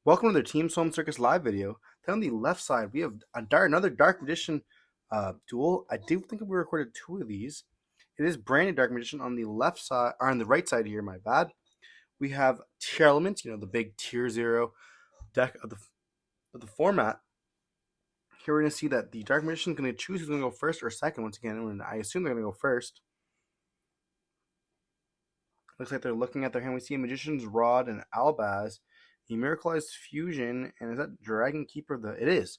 Welcome to the Team Solemn Circus live video. Then on the left side, we have another Dark Magician duel. I do think we recorded two of these. It is branded Dark Magician on the left side, or on the right side here, my bad. We have Tearlaments, the big tier 0 deck of the format. Here we're going to see that the Dark Magician is going to choose who's going to go first or second once again, and I assume they're going to go first. Looks like they're looking at their hand. We see a Magician's Rod and Albaz. The Miracleized Fusion, and is that Dragon Keeper? It is.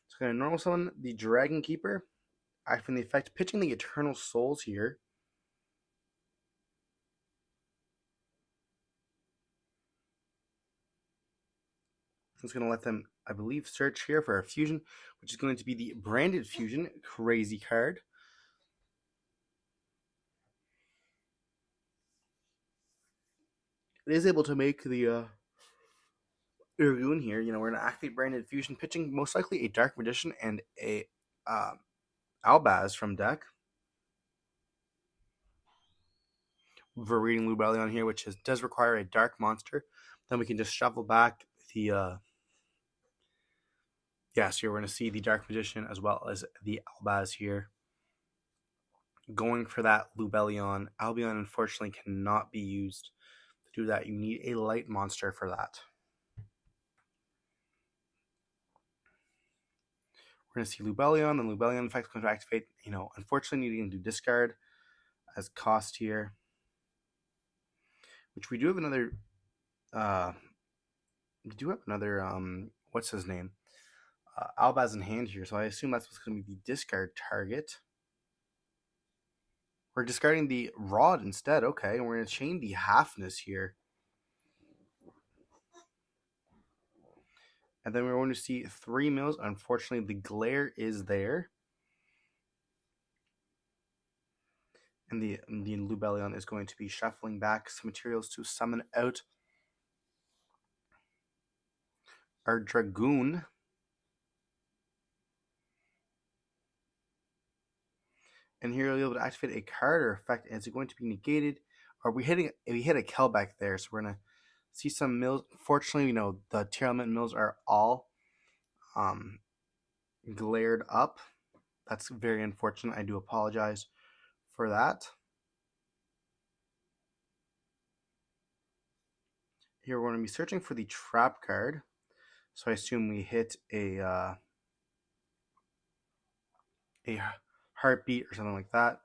So going to normal summon the Dragon Keeper, activating the effect, pitching the Eternal Souls here. It's going to let them, I believe, search here for a fusion, which is going to be the Branded Fusion. Crazy card. It is able to make the Dragoon here. We're going to activate Branded Fusion, pitching most likely a Dark Magician and a Albaz from deck. We're reading Lubellion here, which does require a dark monster. Then we can just shuffle back the so here we're going to see the Dark Magician as well as the Albaz here. Going for that Lubellion. Albion unfortunately cannot be used to do that. You need a light monster for that. We're going to see Lubellion, and Lubellion effect is going to activate, unfortunately needing to discard as cost here. Which we do have another what's his name? Albaz in hand here, so I assume that's what's going to be the discard target. We're discarding the Rod instead, okay, and we're going to chain the Halfness here. And then we're going to see 3 mills. Unfortunately, the Glare is there. And the Lubellion is going to be shuffling back some materials to summon out our Dragoon. And here you'll be able to activate a card or effect, and it's going to be negated. Or we hit a Kelbeck there, so we're gonna see some mills. Fortunately, the Tearlament mills are all glared up. That's very unfortunate. I do apologize for that. Here we're going to be searching for the trap card. So I assume we hit a heartbeat or something like that.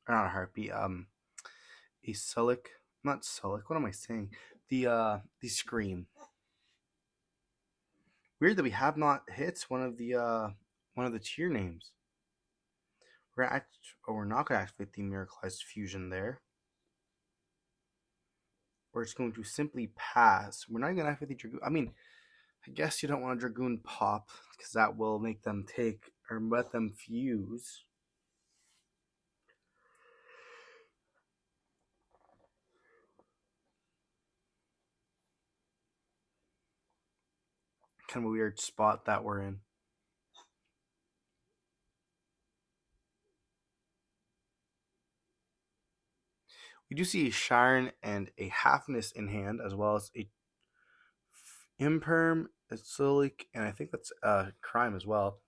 Or not a heartbeat, a Sulic. Not Sulic, what am I saying? The Scream. Weird that we have not hit one of the tier names. We're not gonna activate the Miracleized Fusion there. We're just going to simply pass. We're not gonna activate the Dragoon. I mean, I guess you don't want a Dragoon pop, because that will make them take or let them fuse. Kind of a weird spot that we're in. We do see a Sharon and a Halfness in hand, as well as a Imperm, a Sulic, and I think that's a Crime as well.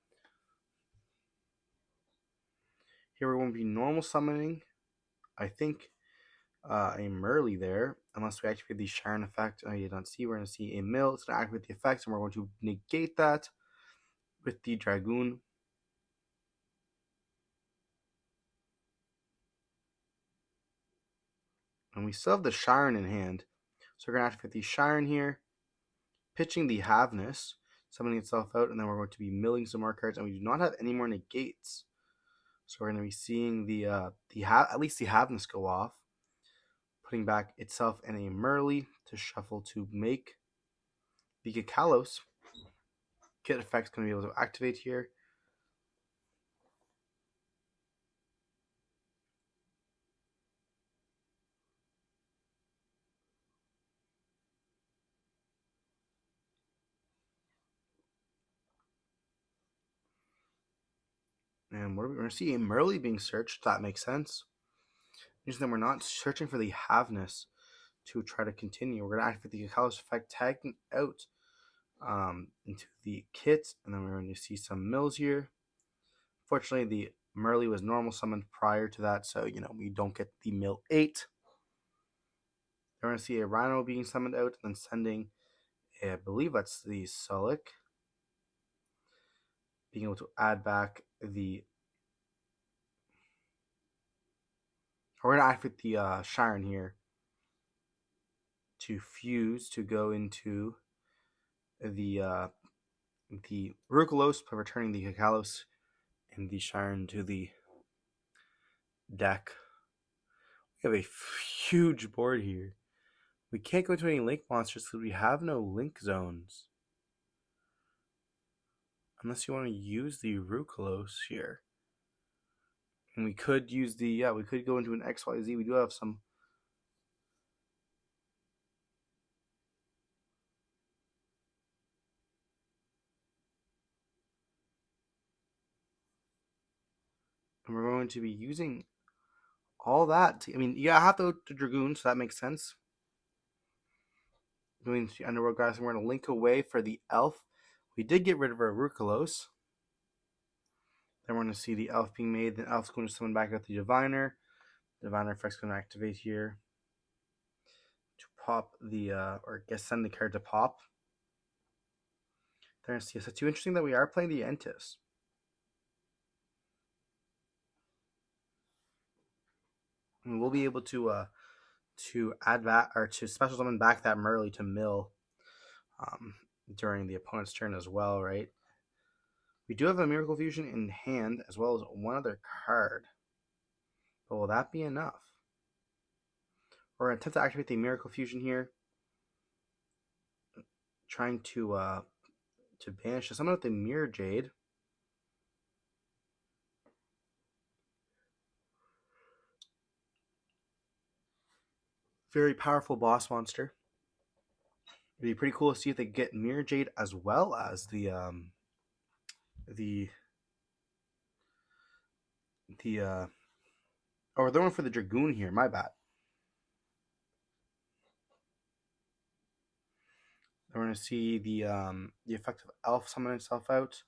Here we're going to be normal summoning, I think, a Merly there, unless we activate the Sharon effect. You don't see. We're going to see a mill. It's going to activate the effects, and we're going to negate that with the Dragoon. And we still have the Sharon in hand, so we're going to activate the Sharon here, pitching the Halfness, summoning itself out, and then we're going to be milling some more cards, and we do not have any more negates. So we're going to be seeing at least the Halfness go off, putting back itself and a Merly to shuffle to make the Kakalos. Kit effect's going to be able to activate here. And we're going to see a Merly being searched. That makes sense. Means that we're not searching for the Halfness to try to continue. We're going to activate the Kakalos effect, tagging out into the kit, and then we're going to see some mills here. Fortunately, the Merly was normal summoned prior to that, so we don't get the mill 8. We're going to see a Rhino being summoned out, and then sending, I believe that's the Sulik, being able to add back the. We're going to activate the Shiren here to fuse to go into the Rukulos, by returning the Kakalos and the Shiren to the deck. We have a huge board here. We can't go to any link monsters because we have no link zones. Unless you want to use the Rukulos here. And we could use we could go into an XYZ. We do have some. And we're going to be using all that. I have to Dragoon, so that makes sense. Going to the Underworld guys, and we're going to link away for the Elf. We did get rid of our Rukulos. Then we're going to see the Elf being made. The Elf's going to summon back out the Diviner. Diviner effect's going to activate here to pop the, send the card to pop. Then see, it's too interesting that we are playing the Entis. And we'll be able to add that, or to special summon back that Merly to mill during the opponent's turn as well, right? We do have a Miracle Fusion in hand, as well as one other card. But will that be enough? We're going to attempt to activate the Miracle Fusion here. Trying to banish someone with the Mirror Jade. Very powerful boss monster. It'd be pretty cool to see if they get Mirror Jade as well as the they're going for the Dragoon here, my bad. We're going to see the effect of Elf summon itself out.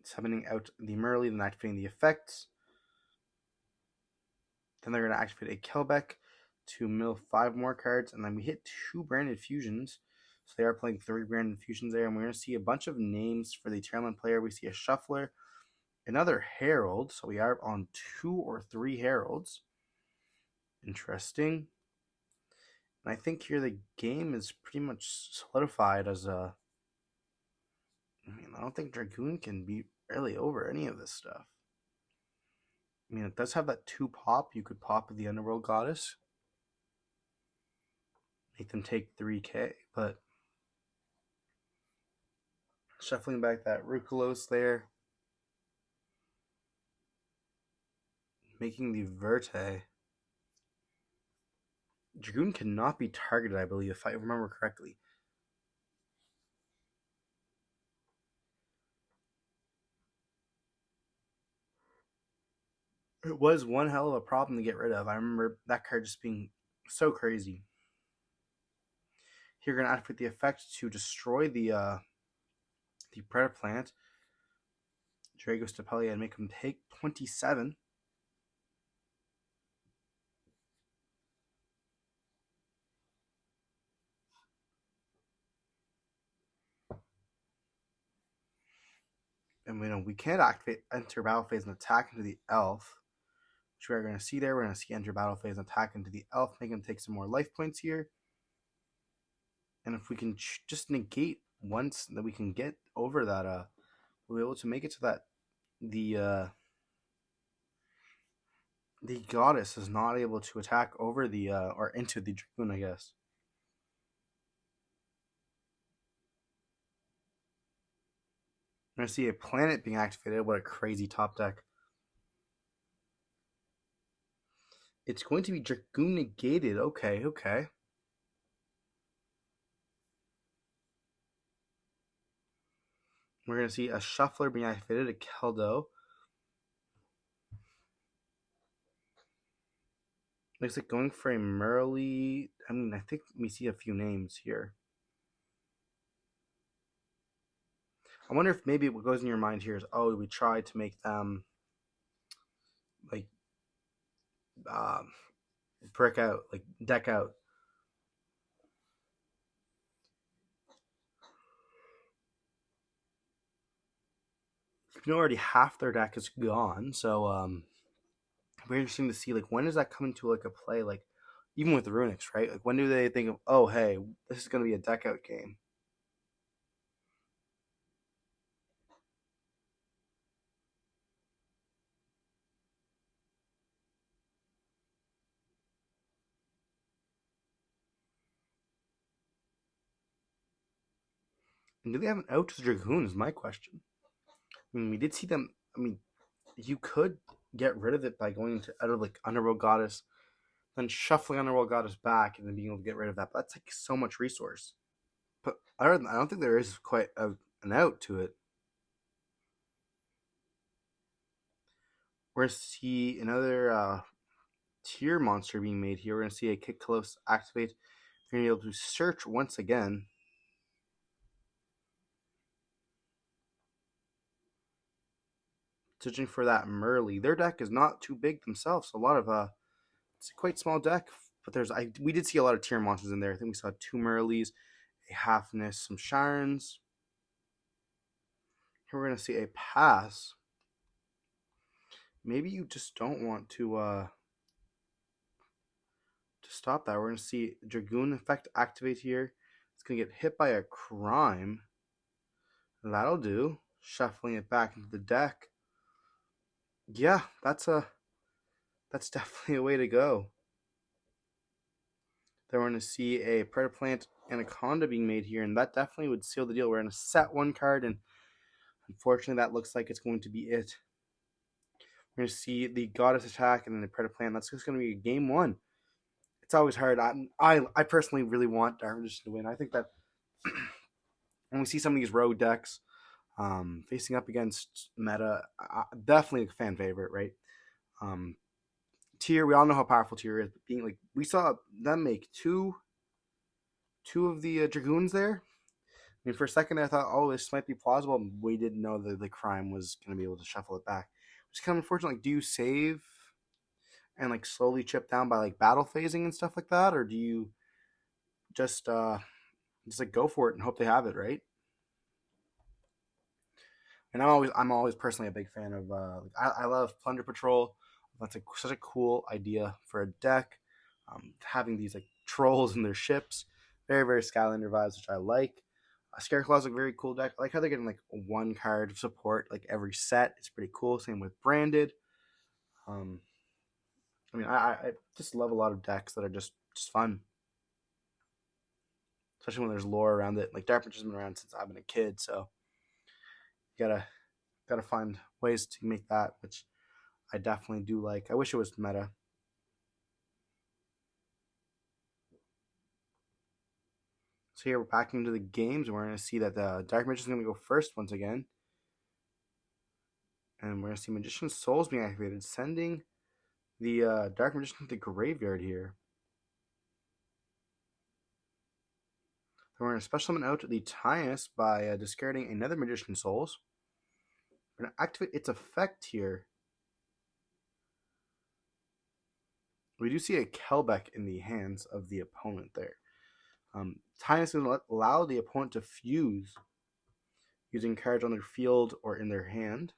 Summoning out the Merly, then activating the effects. Then they're going to activate a Kelbeck to mill 5 more cards, and then we hit 2 branded fusions. So they are playing 3 branded fusions there, and we're going to see a bunch of names for the Tearlaments player. We see a Shuffler, another Herald, so we are on 2 or 3 Heralds. Interesting. And I think here the game is pretty much solidified as a. I don't think Dragoon can beat really over any of this stuff. It does have that 2 pop. You could pop the Underworld Goddess. Make them take 3k, but shuffling back that Rukulos there. Making the Verte. Dragoon cannot be targeted, I believe, if I remember correctly. It was one hell of a problem to get rid of. I remember that card just being so crazy. Here, we're going to activate the effect to destroy the Predator Plant. Drago Stapelia, and make him take 27. And we can't activate enter battle phase and attack into the Elf, which we're going to see there. We're going to see enter battle phase and attack into the Elf, make him take some more life points here. And if we can just negate once that we can get over that, we'll be able to make it so that the Goddess is not able to attack over the or into the Dragoon, I guess. I'm going to see a planet being activated. What a crazy top deck. It's going to be Dragoon negated. Okay. We're going to see a Shuffler being activated, a Keldo. Looks like going for a Merly. I think we see a few names here. I wonder if maybe what goes in your mind here is, oh, we tried to make them like um, brick out, like deck out. You know, already half their deck is gone, so it'll be interesting to see like when does that come into like a play, like even with the Runics, right? Like when do they think of, oh, hey, this is going to be a deck out game? And do they have an out to Dragoon? Is my question. I mean, we did see them. I mean, you could get rid of it by going to out of like Underworld Goddess, then shuffling Underworld Goddess back, and then being able to get rid of that. But that's like so much resource. But I don't think there is quite an out to it. We're gonna see another tier monster being made here. We're gonna see a kick close activate. We're gonna be able to search once again. Searching for that Merly. Their deck is not too big themselves. So a lot of it's a quite small deck. But we did see a lot of tier monsters in there. I think we saw 2 Merleys, a Halfness, some Sharons. Here we're gonna see a pass. Maybe you just don't want to stop that. We're gonna see Dragoon effect activate here. It's gonna get hit by a crime. That'll do. Shuffling it back into the deck. Yeah, that's definitely a way to go. Then we're going to see a Predator Plant Anaconda being made here, and that definitely would seal the deal. We're going to set one card, and unfortunately, that looks like it's going to be it. We're going to see the Goddess attack and then the Predator Plant. That's just going to be game one. It's always hard. I personally really want Dark Magician to win. I think that when we see some of these road decks facing up against meta, definitely a fan favorite, right? Tier, we all know how powerful Tier is. But being like, we saw them make two of the Dragoons there. I mean, for a second, I thought, oh, this might be plausible. We didn't know that the crime was going to be able to shuffle it back. It's kind of unfortunate. Like, do you save and like slowly chip down by like battle phasing and stuff like that, or do you just like go for it and hope they have it, right? And I'm always personally a big fan of I love Plunder Patrol. That's like such a cool idea for a deck. Having these like trolls in their ships, very Skylander vibes, which I like. Scarecrow's a very cool deck. I like how they're getting like one card of support like every set. It's pretty cool. Same with Branded. Um, I mean, I just love a lot of decks that are just fun, especially when there's lore around it. Like Dark Magician's been around since I've been a kid, so you gotta find ways to make that, which I definitely do like. I wish it was meta. So here we're back into the games, and we're going to see that the Dark Magician is going to go first once again. And we're going to see Magician's Souls being activated, sending the Dark Magician to the graveyard here. Then we're going to special summon out the Tyrannus by discarding another Magician's Souls. We're going to activate its effect here. We do see a Kelbeck in the hands of the opponent there. Tyrannus is going to allow the opponent to fuse using cards on their field or in their hand.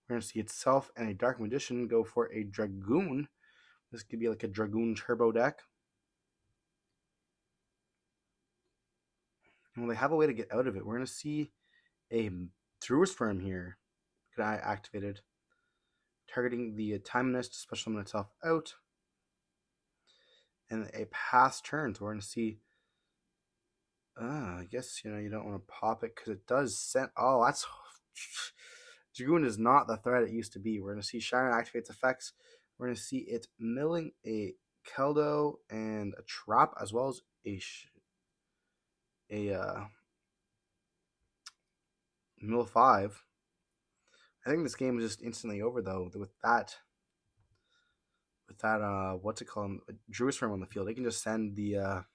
We're going to see itself and a Dark Magician go for a Dragoon. This could be like a Dragoon turbo deck. And when they have a way to get out of it, we're going to see a Druid's Firm here. Could I activated? Targeting the Timeless to special summon itself out. And a pass turn. So we're going to see. I guess you don't want to pop it because it does send. Oh, that's. Dragoon is not the threat it used to be. We're going to see Sharon activates effects. We're going to see it milling a Keldo and a trap, as well as a mill 5. I think this game is just instantly over though with that what's it called, Druid's Firm on the field. They can just send the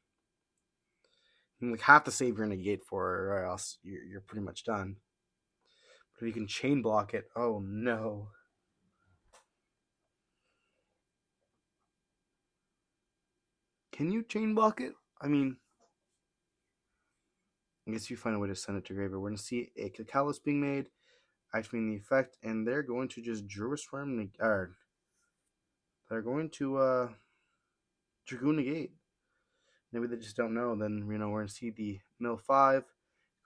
You like have to save your negate for it, or else you're pretty much done. But if you can chain block it, oh no. Can you chain block it? I mean, I guess you find a way to send it to graveyard. We're going to see a Cacalus being made, activating the effect, and they're going to just Druid Swarm, they're going to Dragoon negate. Maybe they just don't know. Then we're going to see the mill 5.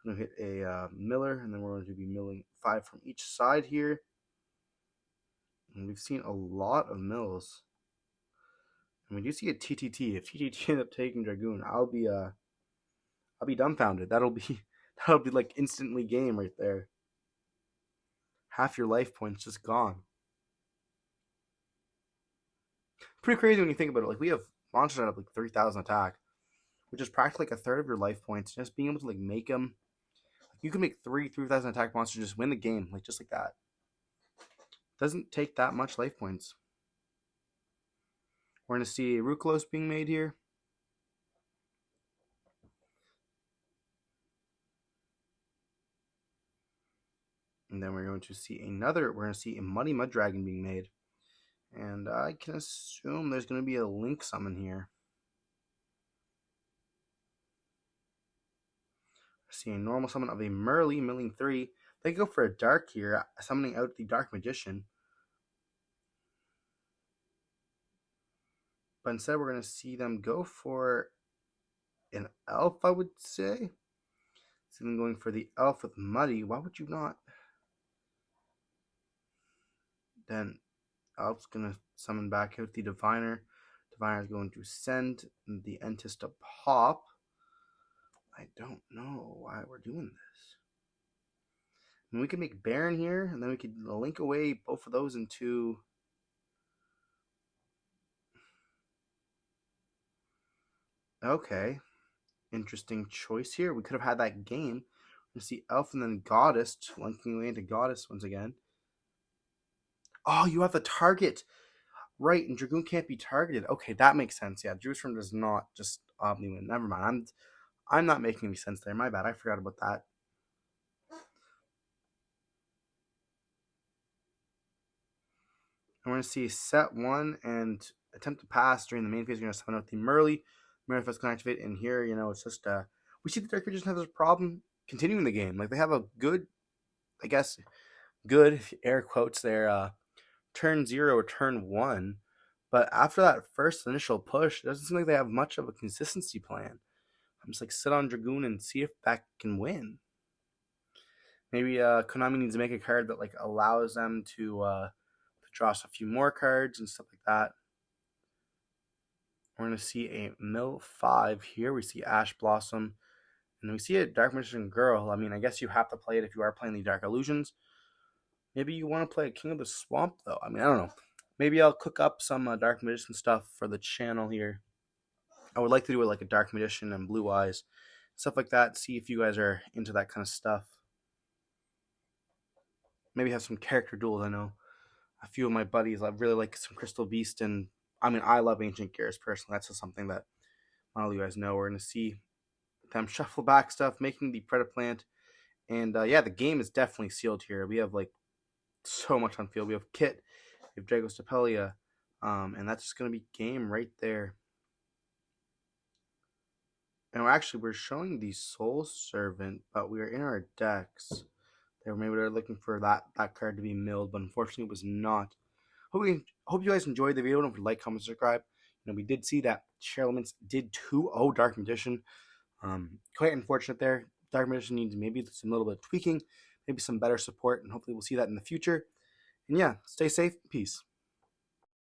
We're going to hit a miller, and then we're going to be milling 5 from each side here. And we've seen a lot of mills. And we do see a TTT. If TTT ends up taking Dragoon, I'll be dumbfounded. That'll be like instantly game right there. Half your life points just gone. Pretty crazy when you think about it. Like, we have monsters that have like 3,000 attack, which is practically like a third of your life points. Just being able to like make them, you can make 3,000 attack monsters just win the game, like just like that. Doesn't take that much life points. We're going to see Rukulos being made here. And then we're going to see we're going to see a Muddy Mud Dragon being made. And I can assume there's going to be a Link summon here. I see a normal summon of a Merly, milling 3. They go for a Dark here, summoning out the Dark Magician. But instead we're going to see them go for an Elf, I would say. See them going for the Elf with Muddy. Why would you not? Then Elf's going to summon back out the Diviner. Diviner is going to send the Entis to pop. I don't know why we're doing this. And we can make Baron here, and then we could link away both of those into... Okay. Interesting choice here. We could have had that game. We see Elf and then Goddess, linking away into Goddess once again. Oh, you have the target. Right, and Dragoon can't be targeted. Okay, that makes sense. Yeah, Jerusalem does not just Omni win. Never mind. I'm not making any sense there. My bad. I forgot about that. And we're going to see set 1 and attempt to pass during the main phase. We're going to summon out the Merly. Merfolk's going to activate, and here, it's just we see the Dark Magician has this problem continuing the game. Like, they have a good, I guess, good air quotes there, turn 0 or turn 1. But after that first initial push, it doesn't seem like they have much of a consistency plan. I'm just like, sit on Dragoon and see if that can win. Maybe Konami needs to make a card that like allows them to draw us a few more cards and stuff like that. We're going to see a mill 5 here. We see Ash Blossom. And we see a Dark Magician Girl. I mean, I guess you have to play it if you are playing the Dark Illusions. Maybe you want to play a King of the Swamp, though. I mean, I don't know. Maybe I'll cook up some Dark Magician stuff for the channel here. I would like to do it like a Dark Magician and Blue Eyes. Stuff like that. See if you guys are into that kind of stuff. Maybe have some character duels. I know a few of my buddies, I really like some Crystal Beast, and I mean, I love Ancient Gears personally. That's just something that all of you guys know. We're going to see them shuffle back stuff, making the Predaplant. And yeah, the game is definitely sealed here. We have like so much on field. We have Kit, we have Dragos Tapelia, and that's just going to be game right there. And we're showing the Soul Servant, but we are in our decks. Maybe they're looking for that card to be milled, but unfortunately it was not. Hope you guys enjoyed the video. Don't forget to like, comment, subscribe. We did see that Tearlaments did 2-0 Dark Magician. Quite unfortunate there. Dark Magician needs maybe some little bit of tweaking, maybe some better support, and hopefully we'll see that in the future. And yeah, stay safe. Peace.